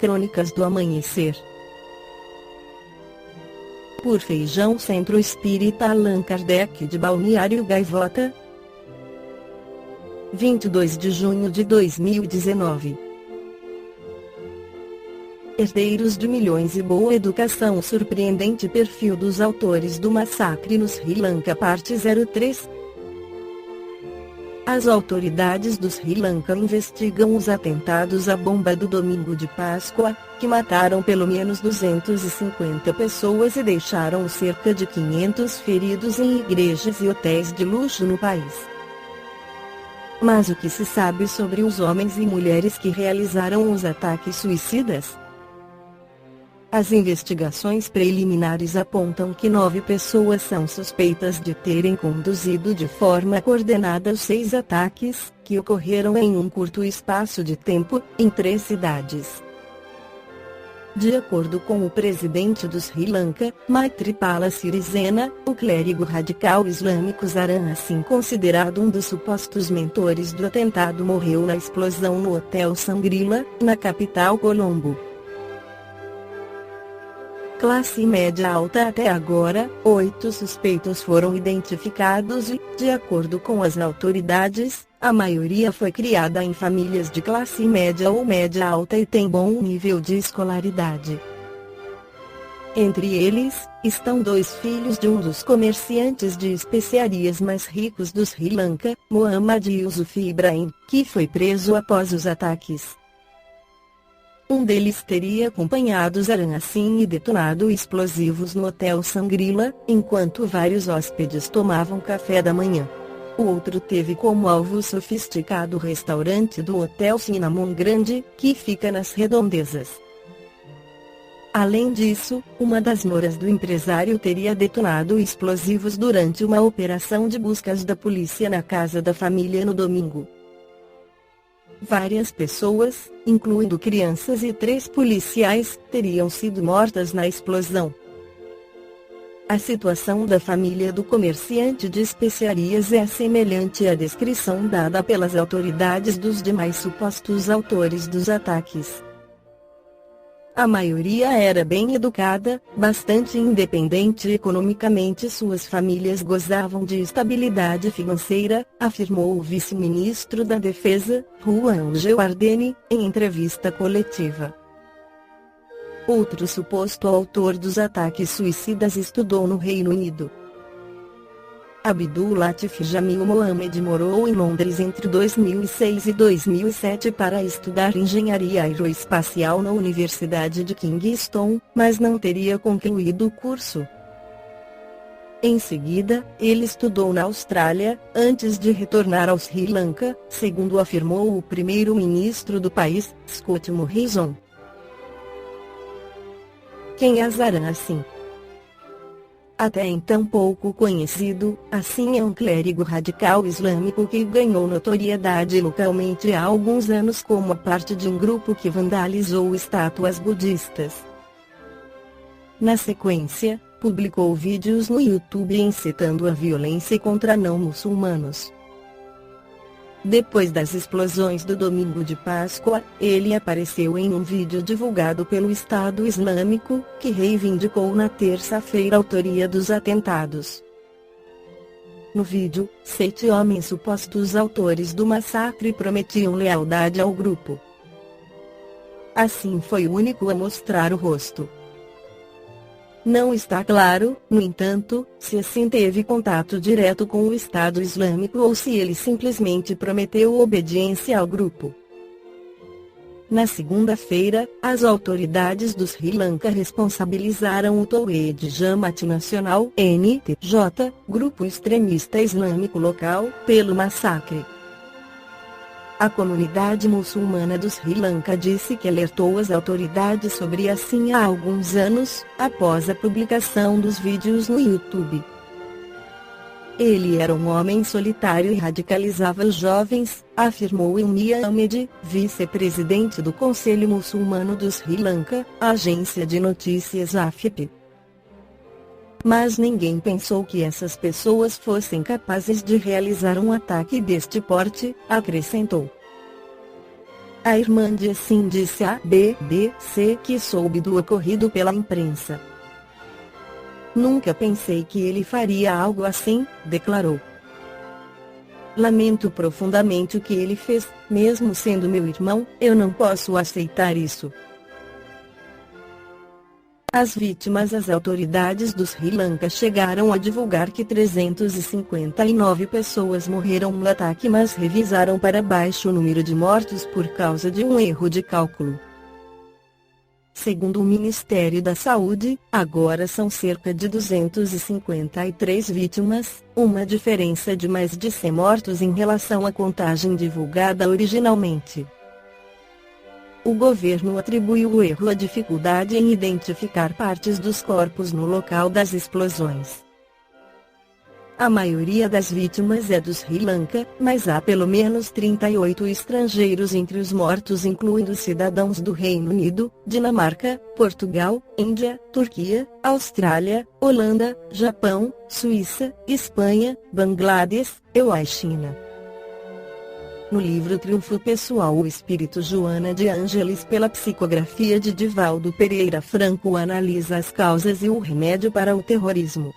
Crônicas do Amanhecer. Por Feijão, Centro Espírita Allan Kardec de Balneário Gaivota, 22 de junho de 2019. Herdeiros de milhões e boa educação. Surpreendente perfil dos autores do massacre no Sri Lanka. Parte 03. As autoridades do Sri Lanka investigam os atentados à bomba do domingo de Páscoa, que mataram pelo menos 250 pessoas e deixaram cerca de 500 feridos em igrejas e hotéis de luxo no país. Mas o que se sabe sobre os homens e mulheres que realizaram os ataques suicidas? As investigações preliminares apontam que 9 pessoas são suspeitas de terem conduzido de forma coordenada os 6 ataques, que ocorreram em um curto espaço de tempo, em 3 cidades. De acordo com o presidente do Sri Lanka, Maithripala Sirisena, o clérigo radical islâmico Zaran Hassan, considerado um dos supostos mentores do atentado, morreu na explosão no Hotel Shangri-La, na capital Colombo. Classe média alta. Até agora, 8 suspeitos foram identificados e, de acordo com as autoridades, a maioria foi criada em famílias de classe média ou média alta e tem bom nível de escolaridade. Entre eles, estão 2 filhos de um dos comerciantes de especiarias mais ricos do Sri Lanka, Mohammad Yusuf Ibrahim, que foi preso após os ataques. Um deles teria acompanhado Zaran Hassan e detonado explosivos no Hotel Shangri-La, enquanto vários hóspedes tomavam café da manhã. O outro teve como alvo o sofisticado restaurante do Hotel Cinnamon Grande, que fica nas redondezas. Além disso, uma das noras do empresário teria detonado explosivos durante uma operação de buscas da polícia na casa da família no domingo. Várias pessoas, incluindo crianças e 3 policiais, teriam sido mortas na explosão. A situação da família do comerciante de especiarias é semelhante à descrição dada pelas autoridades dos demais supostos autores dos ataques. A maioria era bem educada, bastante independente economicamente. Suas famílias gozavam de estabilidade financeira, afirmou o vice-ministro da Defesa, Juan Geardeni, em entrevista coletiva. Outro suposto autor dos ataques suicidas estudou no Reino Unido. Abdul Latif Jamil Mohamed morou em Londres entre 2006 e 2007 para estudar engenharia aeroespacial na Universidade de Kingston, mas não teria concluído o curso. Em seguida, ele estudou na Austrália, antes de retornar ao Sri Lanka, segundo afirmou o primeiro-ministro do país, Scott Morrison. Quem é Zaran Hassan? Até então pouco conhecido, Hassan é um clérigo radical islâmico que ganhou notoriedade localmente há alguns anos como parte de um grupo que vandalizou estátuas budistas. Na sequência, publicou vídeos no YouTube incitando a violência contra não-muçulmanos. Depois das explosões do domingo de Páscoa, ele apareceu em um vídeo divulgado pelo Estado Islâmico, que reivindicou na terça-feira a autoria dos atentados. No vídeo, 7 homens supostos autores do massacre prometiam lealdade ao grupo. Hassan foi o único a mostrar o rosto. Não está claro, no entanto, se Hassan teve contato direto com o Estado Islâmico ou se ele simplesmente prometeu obediência ao grupo. Na segunda-feira, as autoridades do Sri Lanka responsabilizaram o Tawhid Jamaat Nasional (NTJ), grupo extremista islâmico local, pelo massacre. A comunidade muçulmana do Sri Lanka disse que alertou as autoridades sobre Hassan há alguns anos, após a publicação dos vídeos no YouTube. Ele era um homem solitário e radicalizava os jovens, afirmou Ilmi Ahmed, vice-presidente do Conselho Muçulmano do Sri Lanka, a agência de notícias AFP. Mas ninguém pensou que essas pessoas fossem capazes de realizar um ataque deste porte, acrescentou. A irmã de Assim disse à BBC que soube do ocorrido pela imprensa. Nunca pensei que ele faria algo assim, declarou. Lamento profundamente o que ele fez, mesmo sendo meu irmão, eu não posso aceitar isso. As vítimas. As autoridades do Sri Lanka chegaram a divulgar que 359 pessoas morreram no ataque, mas revisaram para baixo o número de mortos por causa de um erro de cálculo. Segundo o Ministério da Saúde, agora são cerca de 253 vítimas, uma diferença de mais de 100 mortos em relação à contagem divulgada originalmente. O governo atribuiu o erro à dificuldade em identificar partes dos corpos no local das explosões. A maioria das vítimas é do Sri Lanka, mas há pelo menos 38 estrangeiros entre os mortos, incluindo cidadãos do Reino Unido, Dinamarca, Portugal, Índia, Turquia, Austrália, Holanda, Japão, Suíça, Espanha, Bangladesh, e China. No livro Triunfo Pessoal, o espírito Joana de Ângeles, pela psicografia de Divaldo Pereira Franco, analisa as causas e o remédio para o terrorismo.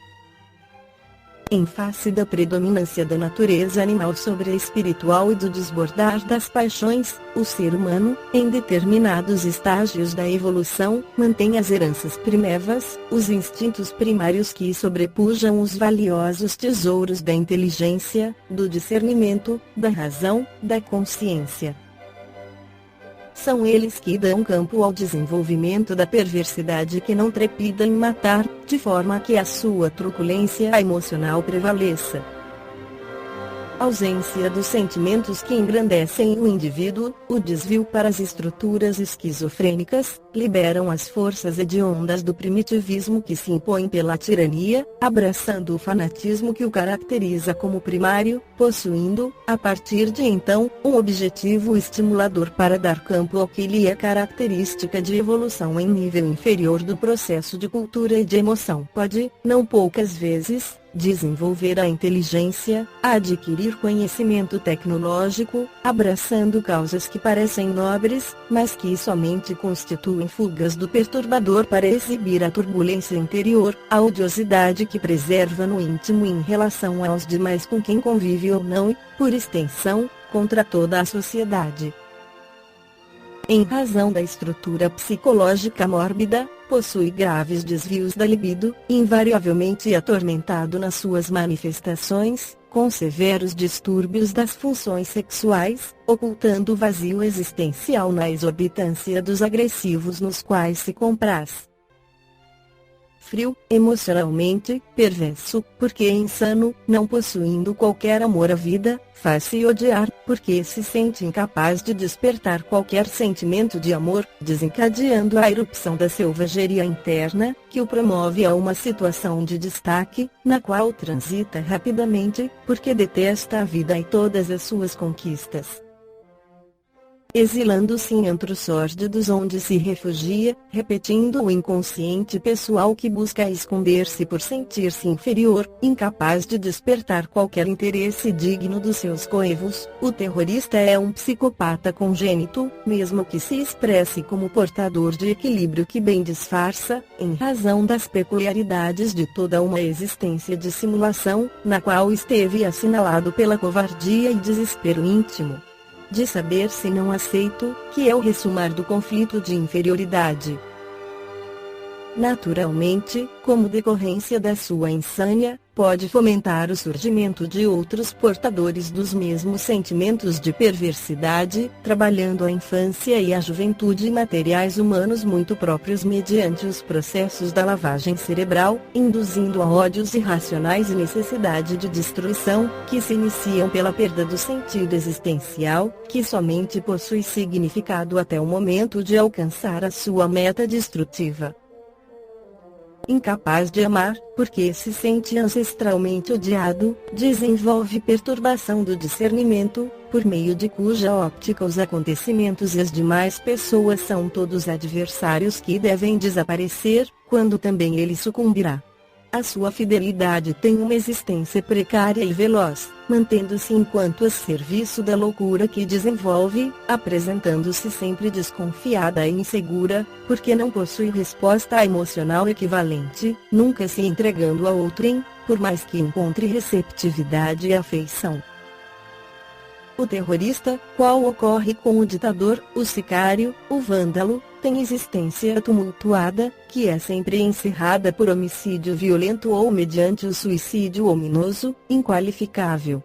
Em face da predominância da natureza animal sobre a espiritual e do desbordar das paixões, o ser humano, em determinados estágios da evolução, mantém as heranças primevas, os instintos primários que sobrepujam os valiosos tesouros da inteligência, do discernimento, da razão, da consciência. São eles que dão campo ao desenvolvimento da perversidade, que não trepida em matar, de forma que a sua truculência emocional prevaleça. Ausência dos sentimentos que engrandecem o indivíduo, o desvio para as estruturas esquizofrênicas, liberam as forças hediondas do primitivismo que se impõe pela tirania, abraçando o fanatismo que o caracteriza como primário, possuindo, a partir de então, um objetivo estimulador para dar campo ao que lhe é característica de evolução em nível inferior do processo de cultura e de emoção. Pode, não poucas vezes, desenvolver a inteligência, adquirir conhecimento tecnológico, abraçando causas que parecem nobres, mas que somente constituem fugas do perturbador para exibir a turbulência interior, a odiosidade que preserva no íntimo em relação aos demais com quem convive ou não e, por extensão, contra toda a sociedade. Em razão da estrutura psicológica mórbida, possui graves desvios da libido, invariavelmente atormentado nas suas manifestações, com severos distúrbios das funções sexuais, ocultando o vazio existencial na exorbitância dos agressivos nos quais se compraz. Frio, emocionalmente, perverso, porque insano, não possuindo qualquer amor à vida, faz-se odiar, porque se sente incapaz de despertar qualquer sentimento de amor, desencadeando a erupção da selvageria interna, que o promove a uma situação de destaque, na qual transita rapidamente, porque detesta a vida e todas as suas conquistas. Exilando-se em antros sórdidos onde se refugia, repetindo o inconsciente pessoal que busca esconder-se por sentir-se inferior, incapaz de despertar qualquer interesse digno dos seus coevos, o terrorista é um psicopata congênito, mesmo que se expresse como portador de equilíbrio que bem disfarça, em razão das peculiaridades de toda uma existência de simulação, na qual esteve assinalado pela covardia e desespero íntimo de saber se não aceito, que é o ressumar do conflito de inferioridade. Naturalmente, como decorrência da sua insânia, pode fomentar o surgimento de outros portadores dos mesmos sentimentos de perversidade, trabalhando a infância e a juventude materiais humanos muito próprios mediante os processos da lavagem cerebral, induzindo a ódios irracionais e necessidade de destruição, que se iniciam pela perda do sentido existencial, que somente possui significado até o momento de alcançar a sua meta destrutiva. Incapaz de amar, porque se sente ancestralmente odiado, desenvolve perturbação do discernimento, por meio de cuja óptica os acontecimentos e as demais pessoas são todos adversários que devem desaparecer, quando também ele sucumbirá. A sua fidelidade tem uma existência precária e veloz, mantendo-se enquanto a serviço da loucura que desenvolve, apresentando-se sempre desconfiada e insegura, porque não possui resposta emocional equivalente, nunca se entregando a outrem, por mais que encontre receptividade e afeição. O terrorista, qual ocorre com o ditador, o sicário, o vândalo, tem existência tumultuada, que é sempre encerrada por homicídio violento ou mediante o suicídio ominoso, inqualificável.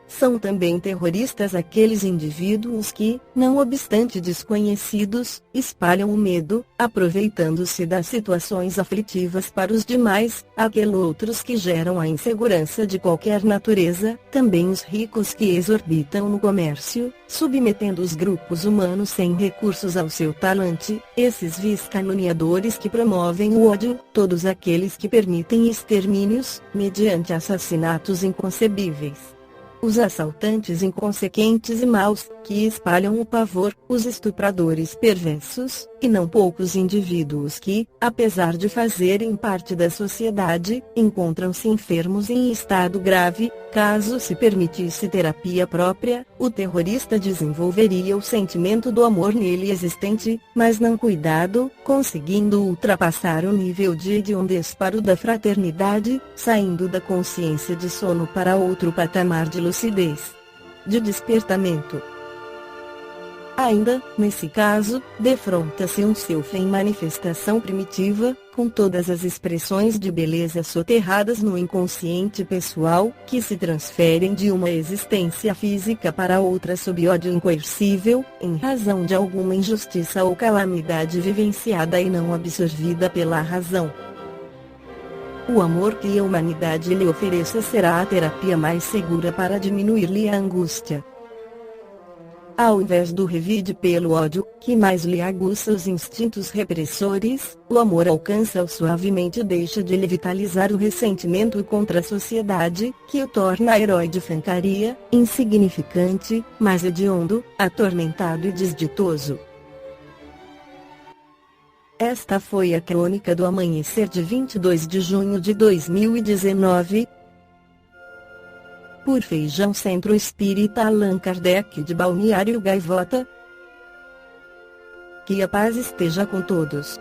São também terroristas aqueles indivíduos que, não obstante desconhecidos, espalham o medo, aproveitando-se das situações aflitivas para os demais, aqueles outros que geram a insegurança de qualquer natureza, também os ricos que exorbitam no comércio, submetendo os grupos humanos sem recursos ao seu talante, esses vis caluniadores que promovem o ódio, todos aqueles que permitem extermínios, mediante assassinatos inconcebíveis. Os assaltantes inconsequentes e maus, que espalham o pavor, os estupradores perversos, e não poucos indivíduos que, apesar de fazerem parte da sociedade, encontram-se enfermos em estado grave. Caso se permitisse terapia própria, o terrorista desenvolveria o sentimento do amor nele existente, mas não cuidado, conseguindo ultrapassar o nível de hediondez para o da fraternidade, saindo da consciência de sono para outro patamar de lucidez, de despertamento. Ainda, nesse caso, defronta-se um self em manifestação primitiva, com todas as expressões de beleza soterradas no inconsciente pessoal, que se transferem de uma existência física para outra sob ódio incoercível, em razão de alguma injustiça ou calamidade vivenciada e não absorvida pela razão. O amor que a humanidade lhe ofereça será a terapia mais segura para diminuir-lhe a angústia. Ao invés do revide pelo ódio, que mais lhe aguça os instintos repressores, o amor alcança-o suavemente e deixa de lhe vitalizar o ressentimento contra a sociedade, que o torna herói de francaria, insignificante, mas hediondo, atormentado e desditoso. Esta foi a crônica do amanhecer de 22 de junho de 2019. Por Feijão Centro Espírita Allan Kardec de Balneário Gaivota. Que a paz esteja com todos.